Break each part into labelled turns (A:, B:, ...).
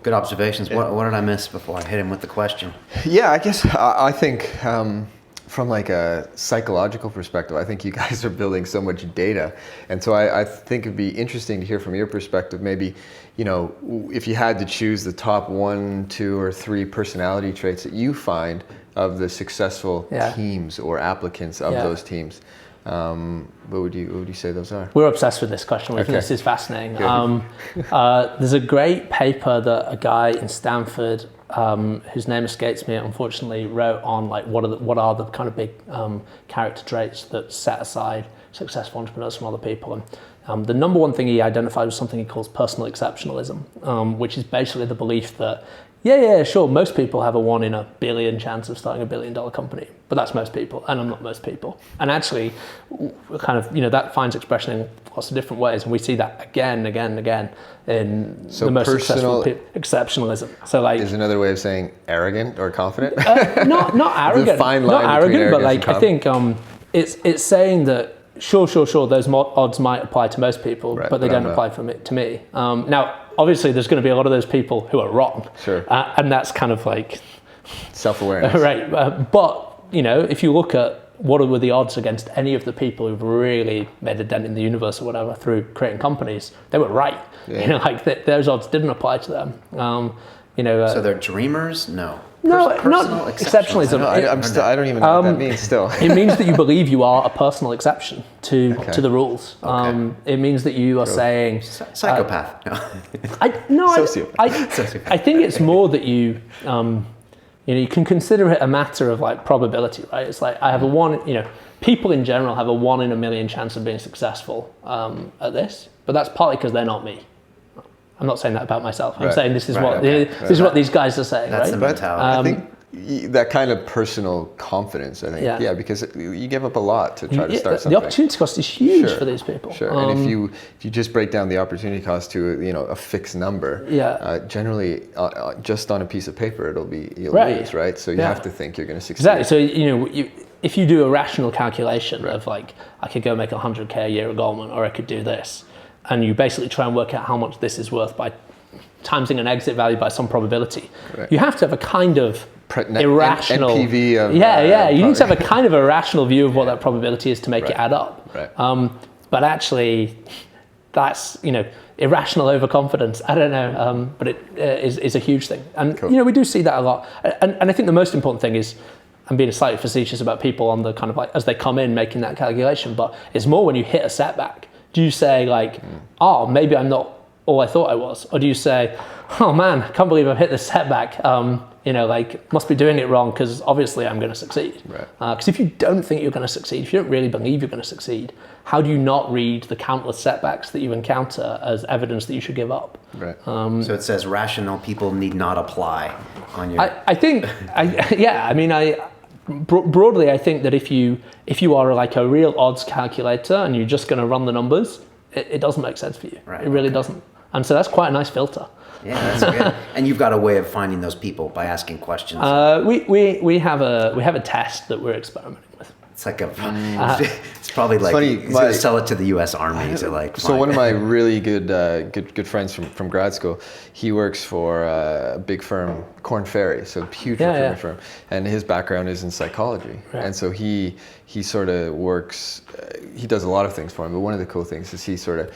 A: Good observations. What did I miss before I hit him with the question?
B: Yeah, I guess I think from like a psychological perspective, I think you guys are building so much data. And so I think it'd be interesting to hear from your perspective, maybe, if you had to choose the top 1, 2, or 3 personality traits that you find of the successful teams or applicants of those teams, what would you say those are?
C: We're obsessed with this question. We think this is fascinating. There's a great paper that a guy in Stanford, whose name escapes me, unfortunately, wrote on like what are the kind of big character traits that set aside successful entrepreneurs from other people. And the number one thing he identified was something he calls personal exceptionalism, which is basically the belief that sure, most people have a 1 in a billion chance of starting $1 billion company, but that's most people, and I'm not most people. And actually, kind of, that finds expression in lots of different ways, and we see that again in the most successful people. Exceptionalism. So like,
B: is another way of saying arrogant or confident?
C: Not arrogant, not arrogant, but like I think it's saying that sure, those odds might apply to most people, but they don't apply to me. Now, obviously, there's going to be a lot of those people who are wrong.
B: Sure.
C: And that's kind of like
B: self-awareness.
C: Right. But, if you look at what were the odds against any of the people who've really made a dent in the universe or whatever through creating companies, they were right. Yeah. Those odds didn't apply to them.
A: So they're dreamers? No.
C: No, not exceptionalism.
B: I don't even know what that means still.
C: It means that you believe you are a personal exception to the rules. It means that you are saying...
A: Psychopath.
C: Sociopath. I think it's more that you can consider it a matter of like probability, right? It's like I have a 1, people in general have a 1 in a million chance of being successful at this, but that's partly because they're not me. I'm not saying that about myself. I'm saying this is what these guys are saying.
A: That's
C: right?
A: the mentality.
B: I think that kind of personal confidence. I think, because you give up a lot to try to start something.
C: The opportunity cost is huge for these people.
B: Sure, and if you just break down the opportunity cost to a fixed number, generally just on a piece of paper you'll lose, right? So you have to think you're going to succeed.
C: Exactly. So if you do a rational calculation of like I could go make $100K a year at Goldman, or I could do this. And you basically try and work out how much this is worth by timesing an exit value by some probability. Correct. You have to have a kind of irrational
B: NPV of
C: you need to have a kind of a rational view of what that probability is to make it add up.
B: Right.
C: But actually, that's irrational overconfidence. I don't know, but it is a huge thing. And we do see that a lot. And I think the most important thing is, I'm being slightly facetious about people on the kind of like as they come in making that calculation, but it's more when you hit a setback. Do you say like, oh, maybe I'm not all I thought I was? Or do you say, oh man, I can't believe I've hit this setback. Must be doing it wrong because obviously I'm going to succeed. Because if you don't think you're going to succeed, if you don't really believe you're going to succeed, how do you not read the countless setbacks that you encounter as evidence that you should give up?
B: Right.
A: So it says rational people need not apply on your...
C: Broadly, I think that if you are like a real odds calculator and you're just going to run the numbers, it doesn't make sense for you. Right, it really doesn't. And so that's quite a nice filter.
A: Yeah, that's good. And you've got a way of finding those people by asking questions.
C: We have a test that we're experimenting with.
A: It's like it's probably like he's going to sell it to the U.S. Army.
B: So one of my really good friends from grad school, he works for a big firm, Korn Ferry, so huge recruitment firm, and his background is in psychology, and so he sort of works. He does a lot of things for him, but one of the cool things is he sort of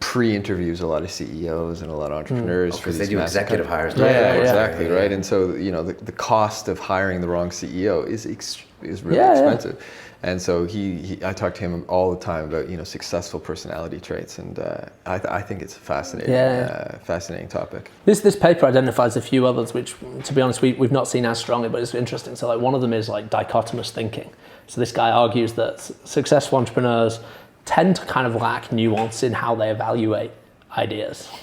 B: pre-interviews a lot of CEOs and a lot of entrepreneurs for these
A: they do executive hires.
B: Exactly, right. And so the cost of hiring the wrong CEO is really expensive. And so I talk to him all the time about successful personality traits, and I think it's a fascinating topic.
C: This paper identifies a few others, which to be honest we've not seen as strongly, but it's interesting. So like one of them is like dichotomous thinking. So this guy argues that successful entrepreneurs tend to kind of lack nuance in how they evaluate ideas.